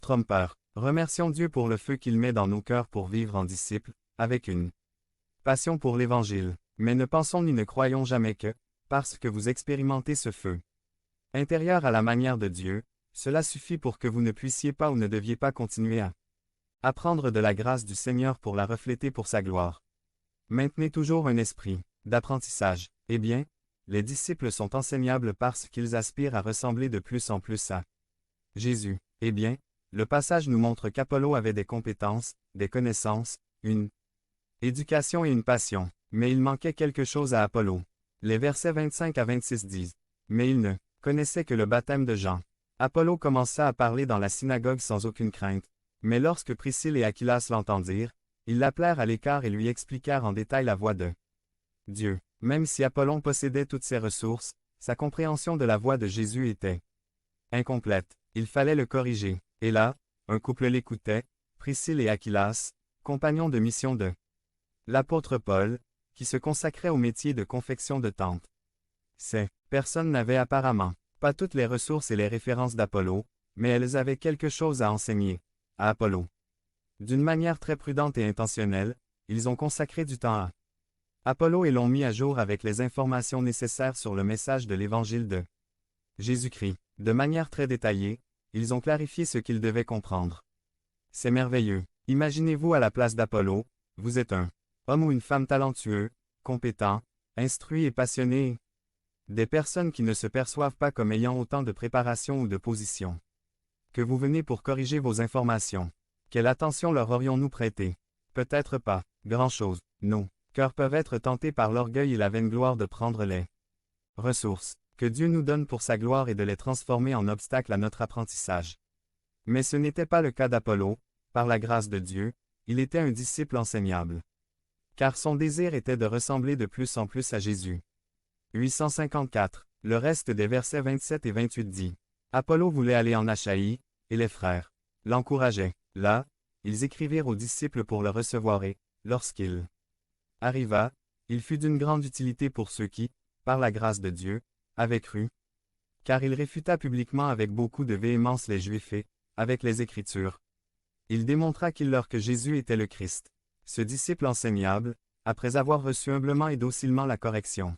Trompeur. Remercions Dieu pour le feu qu'il met dans nos cœurs pour vivre en disciples, avec une passion pour l'Évangile. Mais ne pensons ni ne croyons jamais que, parce que vous expérimentez ce feu intérieur à la manière de Dieu, cela suffit pour que vous ne puissiez pas ou ne deviez pas continuer à apprendre de la grâce du Seigneur pour la refléter pour sa gloire. Maintenez toujours un esprit d'apprentissage. Eh bien, les disciples sont enseignables parce qu'ils aspirent à ressembler de plus en plus à Jésus. Eh bien, le passage nous montre qu'Apollo avait des compétences, des connaissances, une éducation et une passion, mais il manquait quelque chose à Apollo. Les versets 25 à 26 disent « Mais il ne connaissait que le baptême de Jean. » Apollo commença à parler dans la synagogue sans aucune crainte, mais lorsque Priscille et Aquilas l'entendirent, ils l'appelèrent à l'écart et lui expliquèrent en détail la voie de Dieu. Même si Apollon possédait toutes ses ressources, sa compréhension de la voie de Jésus était incomplète. Il fallait le corriger. Et là, un couple l'écoutait, Priscille et Aquilas, compagnons de mission de l'apôtre Paul, qui se consacrait au métier de confection de tentes. Ces personnes n'avaient apparemment pas toutes les ressources et les références d'Apollo, mais elles avaient quelque chose à enseigner à Apollo. D'une manière très prudente et intentionnelle, ils ont consacré du temps à Apollo et l'ont mis à jour avec les informations nécessaires sur le message de l'Évangile de Jésus-Christ. De manière très détaillée, ils ont clarifié ce qu'ils devaient comprendre. C'est merveilleux. Imaginez-vous à la place d'Apollo, vous êtes un homme ou une femme talentueux, compétent, instruit et passionné. Des personnes qui ne se perçoivent pas comme ayant autant de préparation ou de position que vous venez pour corriger vos informations. Quelle attention leur aurions-nous prêté? Peut-être pas. Grand-chose. Nos cœurs peuvent être tentés par l'orgueil et la vaine gloire de prendre les ressources que Dieu nous donne pour sa gloire et de les transformer en obstacles à notre apprentissage. Mais ce n'était pas le cas d'Apollo. Par la grâce de Dieu, il était un disciple enseignable. Car son désir était de ressembler de plus en plus à Jésus. 854. Le reste des versets 27 et 28 dit « Apollo voulait aller en Achaïe, et les frères l'encourageaient. Là, ils écrivirent aux disciples pour le recevoir et, lorsqu'il arriva, il fut d'une grande utilité pour ceux qui, par la grâce de Dieu, avaient cru. Car il réfuta publiquement avec beaucoup de véhémence les Juifs et, avec les Écritures, il démontra que Jésus était le Christ. Ce disciple enseignable, après avoir reçu humblement et docilement la correction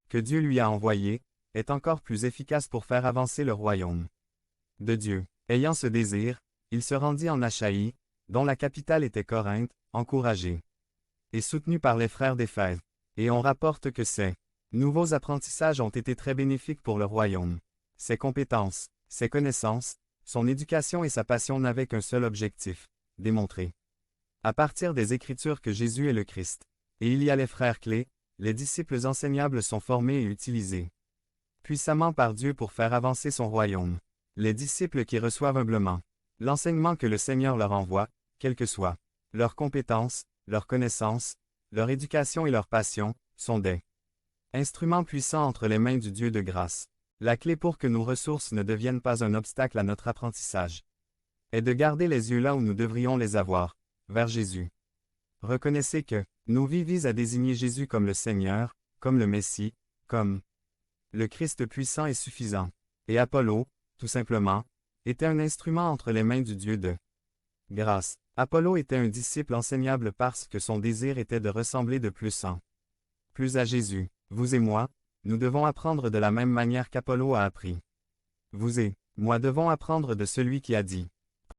que Dieu lui a envoyée, est encore plus efficace pour faire avancer le royaume de Dieu. Ayant ce désir, il se rendit en Achaïe, dont la capitale était Corinthe, encouragé et soutenu par les frères d'Éphèse. Et on rapporte que ces nouveaux apprentissages ont été très bénéfiques pour le royaume. Ses compétences, ses connaissances, son éducation et sa passion n'avaient qu'un seul objectif, démontrer à partir des Écritures que Jésus est le Christ. Et il y a les frères clés, les disciples enseignables sont formés et utilisés puissamment par Dieu pour faire avancer son royaume. Les disciples qui reçoivent humblement l'enseignement que le Seigneur leur envoie, quelles que soient leurs compétences, leurs connaissances, leur éducation et leur passion, sont des instruments puissants entre les mains du Dieu de grâce. La clé pour que nos ressources ne deviennent pas un obstacle à notre apprentissage est de garder les yeux là où nous devrions les avoir, vers Jésus. Reconnaissez que nos vies visent à désigner Jésus comme le Seigneur, comme le Messie, comme le Christ puissant et suffisant. Et Apollo, tout simplement, était un instrument entre les mains du Dieu de grâce. Apollo était un disciple enseignable parce que son désir était de ressembler de plus en plus à Jésus. Vous et moi, nous devons apprendre de la même manière qu'Apollo a appris. Vous et moi devons apprendre de celui qui a dit